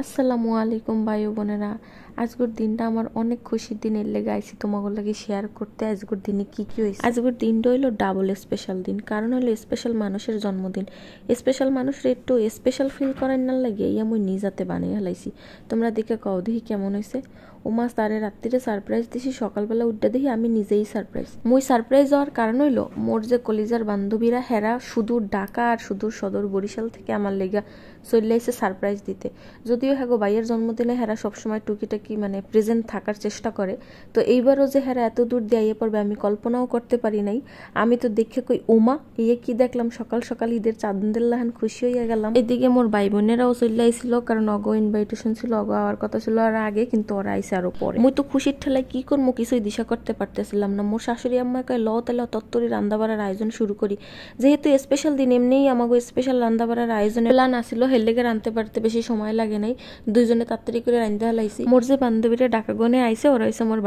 আসসালামু আলাইকুম ভাই বোনেরা। আজকের দিনটা আমার অনেক খুশির দিন, এর লেগে আইসি তোমাদের লাগে শেয়ার করতে আজকের দিনে কি কি হয়েছে। আজকের দিনটা হইলো ডাবল স্পেশাল দিন, কারণ হলো স্পেশাল মানুষের জন্মদিন। স্পেশাল মানুষের একটু স্পেশাল ফিল করার না লাগে এই আমি নিজাতে বানিয়ে হেলাইছি। তোমরা দেখে কও দেখি কেমন হয়েছে। ওমা তারে রাত্রিরে সারপ্রাইজ দিছি, সকালবেলা উঠে দেখি আমি নিজেই সারপ্রাইজ। মুই সারপ্রাইজ হওয়ার কারণ হইলো মোর যে কলিজার বান্ধবীরা হেরা সুদূর ঢাকা আর সুদূর সদর বরিশাল থেকে আমার লেগা চলে আইছে সারপ্রাইজ দিতে। যদিও হ্যাগো ভাইয়ের জন্মদিনে হেরা সবসময় টুকিটাকি প্রেজেন্ট থাকার চেষ্টা করে, তো এইবারও যে হেরা এত দূর দিয়ে আইয়ে পড়বে আমি কল্পনাও করতে পারি নাই। আমি তো দেখে কই ওমা ইয়ে কি দেখলাম, সকাল সকাল ঈদের চাঁদের লাহান খুশি হইয়া গেলাম। এদিকে মোর ভাই বোনেরাও চলে আইছিল, কারণ অগো ইনভাইটেশন ছিল, অগো আওয়ার কথা ছিল আর আগে, কিন্তু ওরা আইসে আরো পরে। মুই তো খুশির ঠেলায় কি করবো কিছুই দিশা করতে পারতেছিলাম না। মোর শাশুড়ি আম্মা কয় ল তাহলে তত্তরি রান্না বাড়ার আয়োজন শুরু করি, যেহেতু স্পেশাল দিন এমনিই আমাকে স্পেশাল রান্না বাড়ার আয়োজনে প্ল্যান আসিল, হেলেগে রানতে পারতে বেশি সময় লাগে নাই, দুইজনে তাড়াতাড়ি করে রান্ধতে হালাইছি। মোর যে বান্ধবীরা ঢাকা গনে আইসে ওরা হইছে আমার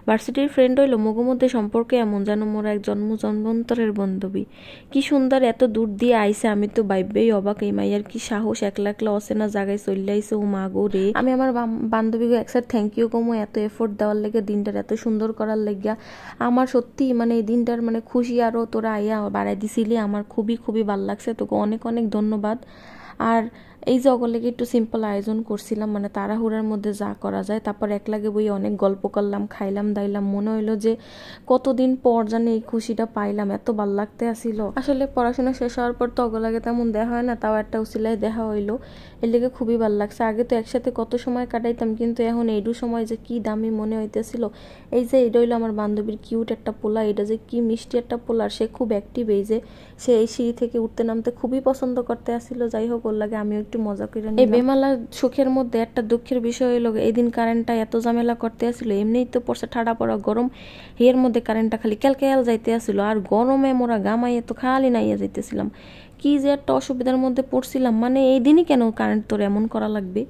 ভার্সিটির ফ্রেন্ড হইলো। মগো মধ্যে সম্পর্কে এমন যেন মোর এক জন্মান্তরের বান্ধবী। কি সুন্দর এত দূর দিয়ে আইসে, আমি তো ভাইবেই অবাক। এই মাইয়ার কি সাহস, একলা একলা অচেনা জায়গায় চলে আইসে। ও মা গো রে। আমি আমার বান্ধবীকে একসাথে থ্যাংক ইউ কমো এত এফোর্ট দেওয়ার লেগে, দিনটার এত সুন্দর করার লেগিয়া। আমার সত্যি এই দিনটার খুশি আরো তোরা আইয়া বাড়াই দিছিলি, আমার খুবই খুবই ভালো লাগছে। তোকে অনেক অনেক ধন্যবাদ। আর এই যে অগর লেগে একটু সিম্পল আয়োজন করছিলাম, তাড়াহুড়ার মধ্যে যা করা যায়। তারপর একলাগে বই অনেক গল্প করলাম, খাইলাম দাইলাম। মনে হইলো যে কতদিন পর জানি এই খুশিটা পাইলাম, এত ভাল লাগতে আসিল। আসলে পড়াশোনা শেষ হওয়ার পর তো অগলাগে তেমন দেখা হয় না, তাও একটা উসিলায় দেখা হইলো, এর লেগে খুবই ভাল লাগছে। আগে তো একসাথে কত সময় কাটাইতাম, কিন্তু এখন এইটু সময় যে কি দামি মনে হইতেছিল। এই যে এটা হইলো আমার বান্ধবীর কিউট একটা পোলা, এটা যে কি মিষ্টি একটা পোলা, সে খুব অ্যাক্টিভ। এই যে সে এই সিঁড়ি থেকে উঠতে নামতে খুবই পছন্দ করতে আসিল। যাই হোক ওর লাগে আমিও একটু মজা করে নিলাম। এই বেমালা সুখের মধ্যে একটা দুঃখের বিষয় হইলো এই দিন কারেন্টটা এত ঝামেলা করতে আসিল। এমনিই তো পড়ছে ঠাডা পড়া গরম, এর মধ্যে কারেন্টটা খালি ক্যালক্যাল যাইতে আসিল, আর গরমে মোরা গামাইয়ে তো খালি নাইয়া যাইতেছিলাম। কি যে একটা অসুবিধার মধ্যে পড়ছিলাম, এই দিনই কেন কারেন্ট তোর এমন করা লাগবে।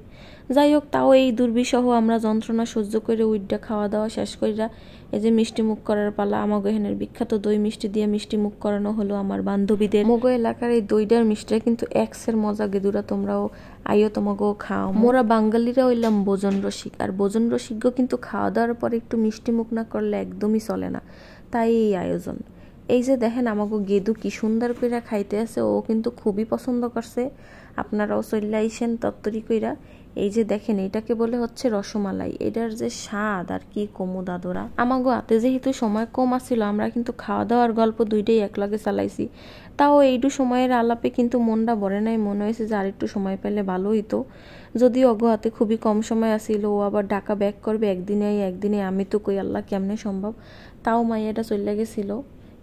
যাই হোক, তাও এই দুর্বিষহ আমরা যন্ত্রণা সহ্য করে উইডা খাওয়া দাওয়া শেষ করিরা এই যে মিষ্টি মুখ করার পালা। আমাগো এখানের বিখ্যাত দই মিষ্টি দিয়ে মিষ্টি মুখ করানো হলো আমার বান্ধবীদের। মগো এলাকার এই দইটার মিষ্টিটা কিন্তু এক্সের মজা গেদুরা, তোমরাও আইও তোমাকেও খাও। মোরা বাঙালিরা হইলাম ভোজন রসিক, আর ভোজন রসিকও কিন্তু খাওয়া দাওয়ার পরে একটু মিষ্টি মুখ না করলে একদমই চলে না, তাই এই আয়োজন। এই যে দেখেন আমাকে গেদু কি সুন্দর কইরা খাইতে আছে, ও কিন্তু খুবই পছন্দ করছে। আপনারাও চলে আইসেন তত্তরি কইরা। এই যে দেখেন এটাকে বলে হচ্ছে রসমালাই, এটার যে স্বাদ আর কি কমু দাদরা। আমাগো হাতে যেহেতু সময় কম আছিল, আমরা কিন্তু খাওয়া দাওয়ার গল্প দুইটাই একলাগে চালাইছি। তাও এইটু সময়ের আলাপে কিন্তু মনটা ভরে নাই, মনে হয়েছে যে আর একটু সময় পেলে ভালো হইতো। যদিও অগো হাতে খুবই কম সময় আসিল, ও আবার ঢাকা ব্যাক করবে একদিনে, আমি তো কই আল্লাহ কেমনে সম্ভব। তাও মাইয়াটা চলে গেছিল,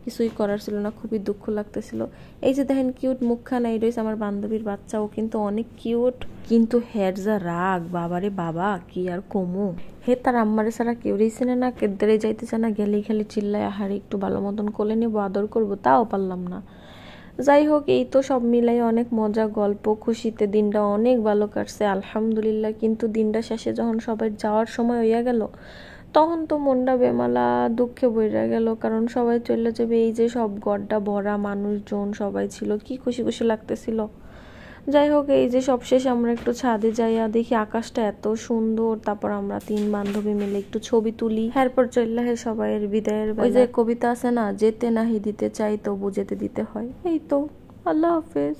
কিছুই করার ছিল না, খুবই দুঃখ লাগতেছিল। এই যে দেখেন কিউট মুখখানা, এই রয়েছে আমার বান্ধবীর বাচ্চা, ও কিন্তু অনেক কিউট, কিন্তু হের যা রাগ, বাবারে বাবা কি আর কমু। হে তার আম্মারে ছাড়া কেউ রয়েছে না, কেদারে যাইতেছে না, গেলেই খালি চিল্লায় আহারে একটু ভালো মতন কোলে নেবো, আদর করবো, তাও পারলাম না। যাই হোক, এই তো সব মিলাই অনেক মজা গল্প খুশিতে দিনটা অনেক ভালো কাটছে আলহামদুলিল্লাহ। কিন্তু দিনটা শেষে যখন সবাই যাওয়ার সময় হইয়া গেল, তখন তো মনটা বেমালা দুঃখে বইরা গেল, কারণ সবাই চলে যাবে। এই যে সব গড্ডা ভরা মানুষজন সবাই ছিল, কি খুশি খুশি লাগতেছিল। যাই হোক, এই যে সব শেষে আমরা একটু ছাদে যাইয়া দেখি আকাশটা এত সুন্দর, তারপর আমরা তিন বান্ধবী মিলে একটু ছবি তুলি, এরপর চলে হে সবাইয়ের বিদায়ের। ওই যে কবিতা আছে না, যেতে নাহি দিতে চাই তবু যেতে দিতে হয়। এই তো, আল্লাহ হাফেজ।